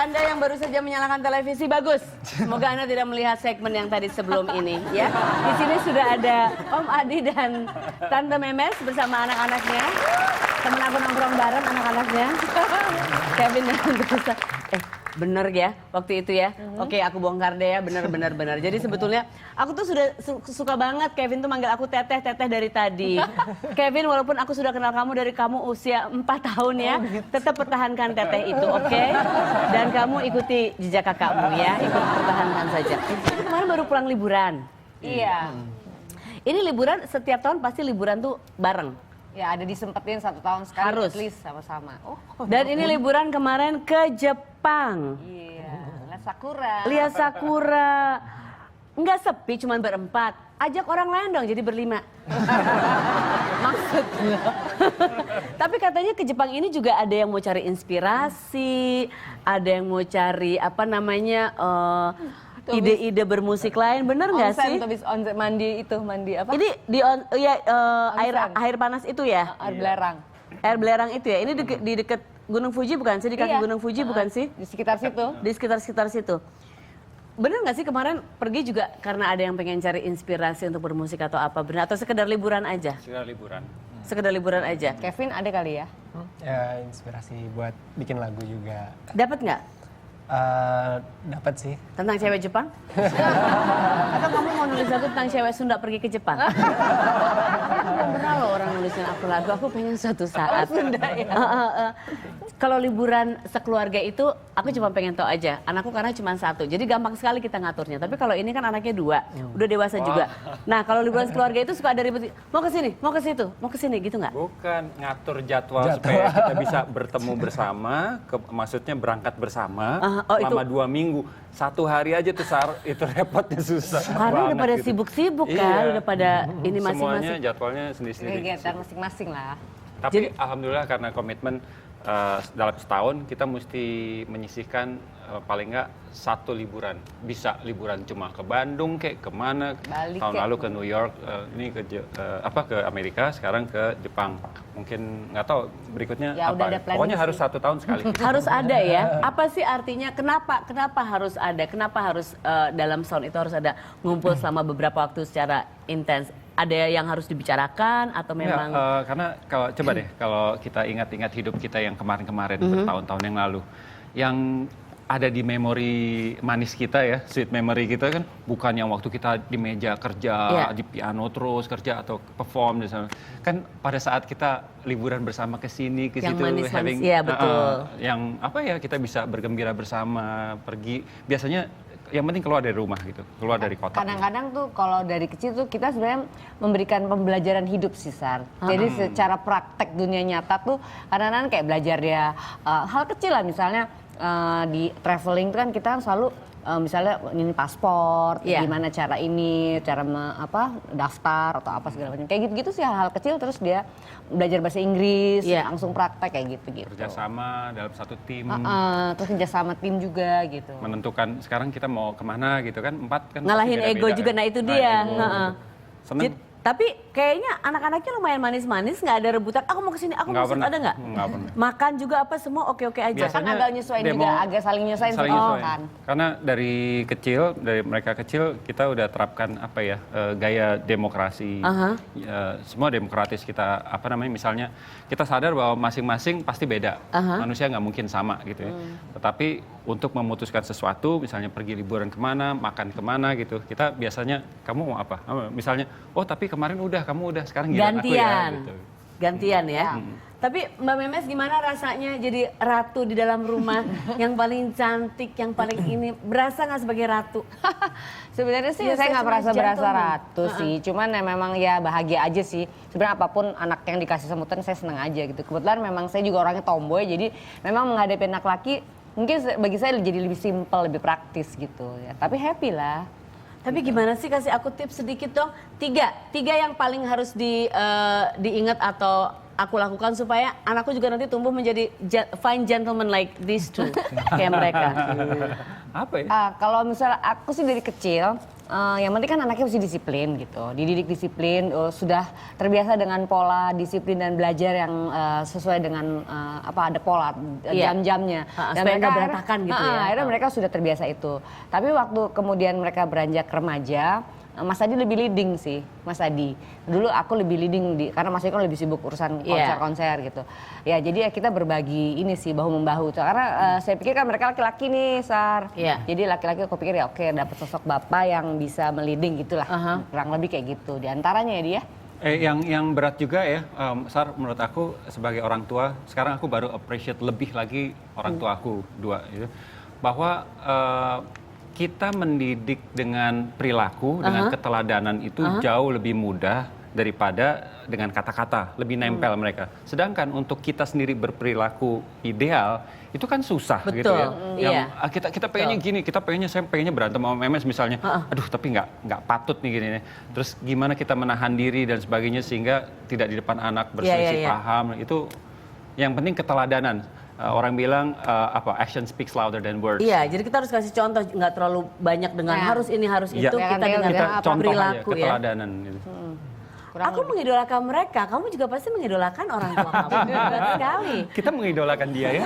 Anda yang baru saja menyalakan televisi, bagus. Semoga Anda tidak melihat segmen yang tadi sebelum ini, ya. Di sini sudah ada Om Adi dan Tante Memes bersama anak-anaknya. Temen aku nongkrong bareng anak-anaknya. Kevin dan Teresa. Bener ya, waktu itu ya. Oke, aku bongkar deh ya, bener. Jadi sebetulnya aku tuh sudah suka banget Kevin tuh manggil aku teteh dari tadi. Kevin, walaupun aku sudah kenal kamu dari kamu usia 4 tahun ya, tetap pertahankan teteh itu, oke? Dan kamu ikuti jejak kakakmu ya, ikut pertahankan saja. Kemarin baru pulang liburan. Iya. Ini liburan, setiap tahun pasti liburan tuh bareng. Ya ada disempetin 1 tahun sekali. Harus. At least sama-sama. Oh. Dan ini liburan kemarin ke Jepang. Iya. Lihat Sakura. Lihat Sakura. Nggak sepi, cuman berempat. Ajak orang lain dong, jadi berlima. Maksudnya. Tapi katanya ke Jepang ini juga ada yang mau cari inspirasi, ada yang mau cari apa namanya ide-ide bermusik lain, bener nggak sih? Onsen, mandi apa? Ini di air panas itu ya? Air belerang. Air belerang itu ya? Ini di dekat Gunung Fuji bukan sih? Di kaki Gunung Fuji bukan sih? Di sekitar situ. Di sekitar situ. Bener nggak sih kemarin pergi juga karena ada yang pengen cari inspirasi untuk bermusik atau apa? Bener atau sekedar liburan aja? Sekedar liburan. Sekedar liburan aja. Kevin ada kali ya? Ya inspirasi buat bikin lagu juga. Dapat nggak? Dapat sih. Tentang cewek Jepang? Atau kamu mau nulis lagu tentang cewek Sunda pergi ke Jepang? Belum pernah loh orang nulisin aku lagu, aku pengen suatu saat. Sunda ya? Kalau liburan sekeluarga itu, aku cuma pengen tahu aja. Anakku karena cuma 1, jadi gampang sekali kita ngaturnya. Tapi kalau ini kan anaknya 2, udah dewasa juga. Nah kalau liburan sekeluarga itu suka ada ribet, mau ke sini, mau ke situ, mau ke sini, gitu nggak? Bukan ngatur jadwal supaya kita bisa bertemu bersama, maksudnya berangkat bersama selama 2 minggu. 1 hari aja tuh itu repotnya susah. Karena udah pada gitu. sibuk-sibuk kan, udah pada ini Semuanya masing-masing. jadwalnya sendiri-sendiri. Kegiatan masing-masing lah. Tapi alhamdulillah karena komitmen dalam setahun kita mesti menyisihkan paling nggak 1 liburan. Bisa liburan cuma ke Bandung kayak kemana. Balik Tahun kek. lalu ke New York, ini ke Amerika, sekarang ke Jepang. Mungkin nggak tahu berikutnya Ya, udah apa. ada planning Pokoknya harus sih. 1 tahun sekali. Harus ada ya. Apa sih artinya? Kenapa harus ada? Kenapa harus dalam sound itu harus ada ngumpul selama beberapa waktu secara intens? Ada yang harus dibicarakan atau memang? Ya, karena coba deh kalau kita ingat-ingat hidup kita yang kemarin-kemarin bertahun-tahun yang lalu, yang ada di memori manis kita ya, sweet memory kita kan bukan yang waktu kita di meja kerja, di piano terus kerja atau perform di sana. Kan pada saat kita liburan bersama ke sini, ke Yang situ, manis-manis, iya, betul. yang apa ya kita bisa bergembira bersama, pergi. Biasanya yang penting keluar dari rumah gitu, keluar dari kota. Kadang-kadang tuh kalau dari kecil tuh kita sebenarnya memberikan pembelajaran hidup sih Sar. Jadi secara praktek dunia nyata tuh kadang-kadang kayak belajar ya hal kecil lah misalnya di traveling tuh kan kita kan selalu misalnya ini paspor, gimana cara daftar atau apa segala macam. Kayak gitu-gitu sih hal-hal kecil terus dia belajar bahasa Inggris, langsung praktek kayak gitu-gitu. Kerjasama dalam satu tim. Terus kerjasama tim juga gitu. Menentukan sekarang kita mau kemana gitu kan, 4 kan. Ngalahin pasti ego beda-beda juga, kan. nah itu dia. Ego. Seneng. Tapi kayaknya anak-anaknya lumayan manis-manis, nggak ada rebutan. Aku mau kesini, aku mau kesini, ada nggak? Nggak pernah. Makan juga apa semua oke-oke aja. Kan agak nyesuaiin juga, agak saling nyesuaiin kan. Karena dari mereka kecil kita udah terapkan apa ya gaya demokrasi. Semua demokratis kita misalnya kita sadar bahwa masing-masing pasti beda. Manusia nggak mungkin sama gitu ya. Tetapi untuk memutuskan sesuatu, misalnya pergi liburan kemana, makan kemana gitu, kita biasanya kamu mau apa? Misalnya, oh tapi kemarin kamu udah, sekarang giliran aku ya. Gitu. Gantian ya. Tapi Mbak Memes gimana rasanya jadi ratu di dalam rumah yang paling cantik, yang paling ini, berasa nggak sebagai ratu? Sebenarnya sih Ya, saya nggak berasa gentleman. ratu sih, cuman ya memang ya bahagia aja sih. Sebenarnya apapun anak yang dikasih sebutan saya senang aja gitu. Kebetulan memang saya juga orangnya tomboy, jadi memang menghadapi anak laki mungkin bagi saya jadi lebih simpel, lebih praktis gitu ya. Tapi happy lah. Tapi gimana sih, kasih aku tips sedikit dong. 3 yang paling harus diingat atau aku lakukan supaya anakku juga nanti tumbuh menjadi fine gentleman like these two kayak mereka. Apa ya? Kalau misalnya aku sih dari kecil yang penting kan anaknya mesti disiplin gitu, dididik disiplin, sudah terbiasa dengan pola disiplin dan belajar yang sesuai dengan ada pola jam-jamnya. Supaya nggak berantakan gitu ya. Akhirnya mereka sudah terbiasa itu. Tapi waktu kemudian mereka beranjak remaja, Mas Adi lebih leading sih, Mas Adi. Dulu aku lebih leading karena Mas Adi kan lebih sibuk urusan konser-konser gitu. Ya jadi kita berbagi ini sih bahu-membahu. Karena saya pikir kan mereka laki-laki nih, Sar. Jadi laki-laki aku pikir ya oke, dapat sosok bapak yang bisa meliding gitulah. Kurang lebih kayak gitu. Di antaranya ya dia. Yang berat juga ya, Sar, menurut aku sebagai orang tua, sekarang aku baru appreciate lebih lagi orang tua aku dua itu, bahwa kita mendidik dengan perilaku, dengan keteladanan itu jauh lebih mudah daripada dengan kata-kata, lebih nempel mereka. Sedangkan untuk kita sendiri berperilaku ideal, itu kan susah. Gitu ya. Kita pengennya gini, saya pengennya berantem sama Memes misalnya, aduh tapi nggak patut nih gini. Terus gimana kita menahan diri dan sebagainya sehingga tidak di depan anak berselisih paham, itu yang penting keteladanan. Orang bilang action speaks louder than words. Iya, jadi kita harus kasih contoh, nggak terlalu banyak dengan harus ini harus itu, kita dengan perilaku ya. Keteladanan gitu. Aku mengidolakan mereka, kamu juga pasti mengidolakan orang tua kamu. Berat sekali. Kita mengidolakan dia ya.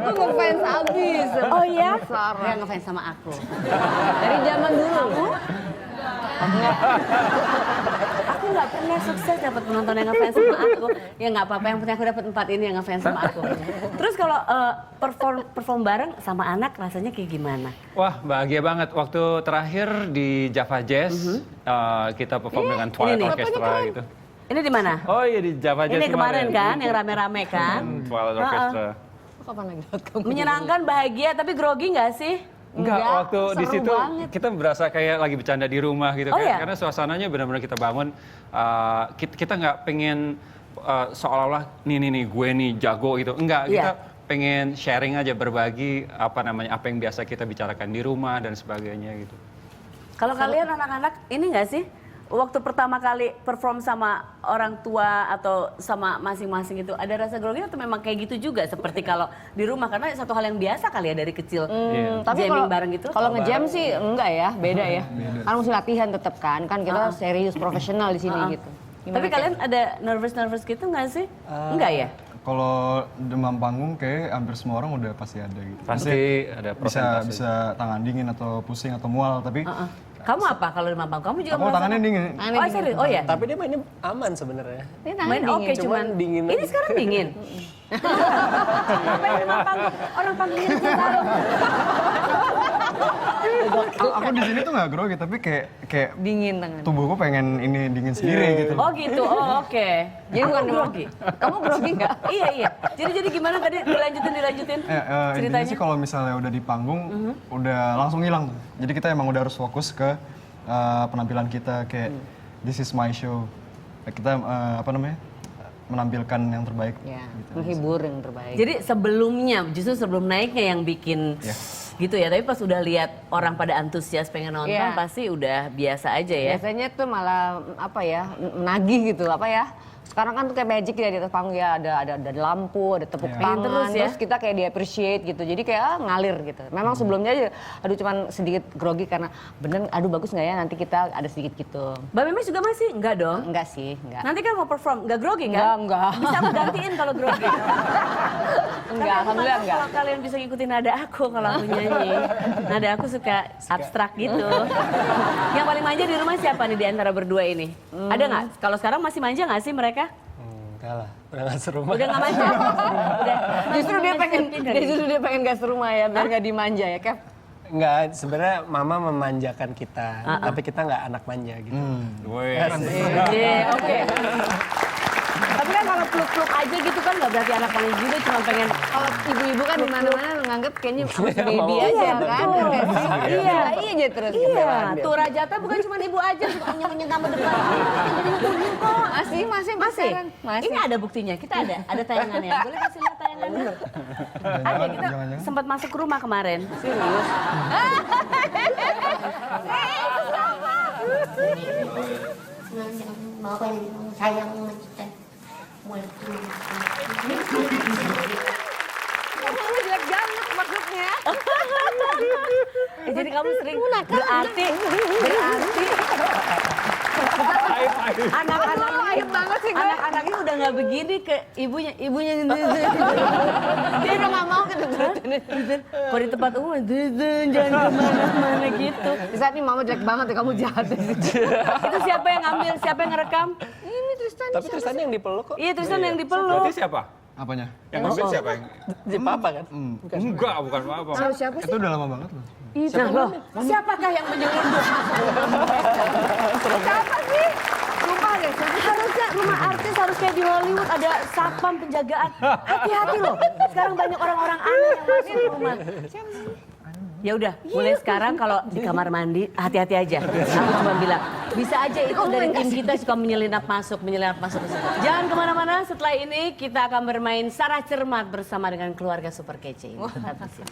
Aku ngefans abis. Oh iya? Dia ngefans sama aku. Dari zaman dulu. Aku nggak pernah sukses dapat penonton yang ngefans sama aku. Ya nggak apa-apa, yang penting aku dapat 4 ini yang ngefans sama aku. Terus kalau perform bareng sama anak rasanya kayak gimana? Wah, bahagia banget. Waktu terakhir di Java Jazz kita perform dengan Twilight Orchestra gitu. Ini di mana? Oh iya, di Java Jazz ini kemarin kan yang rame-rame kan? Twilight Orchestra. Kapan lagi? Menyenangkan, bahagia, tapi grogi nggak sih? Enggak, waktu di situ kita berasa kayak lagi bercanda di rumah gitu kan. Karena suasananya benar-benar kita bangun, kita nggak pengen seolah-olah nih gue nih jago gitu. Enggak, kita pengen sharing aja, berbagi apa yang biasa kita bicarakan di rumah dan sebagainya gitu. Kalau kalian anak-anak ini nggak sih? Waktu pertama kali perform sama orang tua atau sama masing-masing itu ada rasa grogi atau memang kayak gitu juga seperti kalau di rumah, karena satu hal yang biasa kali ya dari kecil. Tapi jamming bareng gitu. Kalau ngejam sih enggak ya, beda ya. Kan mesti latihan tetap kan kita serius profesional di sini gitu. Tapi kalian ada nervous gitu nggak sih? Enggak ya? Kalau demam panggung kayak hampir semua orang udah pasti ada gitu. Pasti ada prosentase. Bisa tangan dingin atau pusing atau mual, tapi kamu apa kalau demam panggung? Kamu juga aku tangannya dingin. Oh serius? Oh ya? Tapi dia mainnya aman sebenarnya. Main oke, cuman dingin. Ini sekarang dingin. Apa yang demam panggung? Orang panggungnya aja tahu. Aku di sini tuh nggak grogi, tapi kayak Dingin tangan. tubuhku pengen ini dingin sendiri gitu. Oh gitu, oh oke. Jadi bukan grogi. Kamu grogi nggak? Iya. Jadi gimana tadi dilanjutin Intinya sih kalau misalnya udah di panggung, udah langsung hilang. Jadi kita emang udah harus fokus ke penampilan kita, kayak this is my show. Kita menampilkan yang terbaik. Ya, menghibur yang terbaik. Jadi justru sebelum naiknya yang bikin gitu ya. Tapi pas udah lihat orang pada antusias pengen nonton, pasti udah biasa aja ya. Biasanya tuh malah menagih gitu Sekarang kan tuh kayak magic ya di atas panggung ya, ada lampu, ada tepuk tangan, terus kita kayak di-appreciate gitu. Jadi kayak ngalir gitu. Memang sebelumnya aja cuman sedikit grogi karena aduh bagus nggak ya, nanti kita ada sedikit gitu. Mbak Memes juga masih? Enggak dong? Enggak sih, enggak. Nanti kan mau perform, nggak grogi kan? Enggak. Bisa aku gantiin kalau grogi. Enggak, alhamdulillah enggak. Kalau kalian bisa ngikutin nada aku kalau aku nyanyi. Nada aku suka abstrak gitu. Yang paling manja di rumah siapa nih di antara berdua ini? Ada nggak? Kalau sekarang masih manja nggak sih mereka? Enggak lah, udah nggak serumah. Udah nggak manja? Udah. Justru dia pengen gas rumah ya, biar nggak dimanja ya, Kev. Enggak, sebenarnya mama memanjakan kita, tapi kita nggak anak manja gitu. Oke. Tapi kan kalau peluk-peluk aja gitu kan nggak berarti anak paling juga, cuma pengen. Kalau ibu-ibu kan di mana-mana nganggep kayaknya baby aja kan. Iya aja terus. Iya, tuh Rajata bukan cuma ibu aja, suka nyeng-nyeng tambah depan. Jadi kok. Masih. Ini ada buktinya, kita ada tayangannya. Boleh kasih lihat tayangannya? Ada, kita sempat masuk ke rumah kemarin. Serius. Sayang Kamu jelek banget maksudnya. Jadi kamu sering berarti anak-anaknya udah nggak begini ke ibunya Dia udah nggak mau gitu. kalau di tempat umum jangan kemana-mana gitu. Di saat ini mama jelek banget ya, kamu jahat. Itu siapa yang ngambil, siapa yang ngerekam? Ini Tristan. Tapi Tristan yang dipeluk kok. Iya Tristan yang dipeluk. Berarti siapa? Apanya? Yang ngambil siapa yang? Si papa kan? Enggak, bukan apa-apa. Sama siapa sih? Itu udah lama banget loh. Nah loh, siapakah yang menyelundup? Siapa sih? Lupa deh. Harusnya rumah artis harus kayak di Hollywood ada satpam penjagaan. Hati-hati loh. Sekarang banyak orang-orang aneh yang masuk ke rumah. Ya udah, mulai sekarang kalau di kamar mandi hati-hati aja. Aku cuma bilang, bisa aja itu dari tim kita suka menyelinap masuk. Jangan kemana-mana. Setelah ini kita akan bermain Sarah Cermat bersama dengan keluarga super kece ini. Tetap di sini.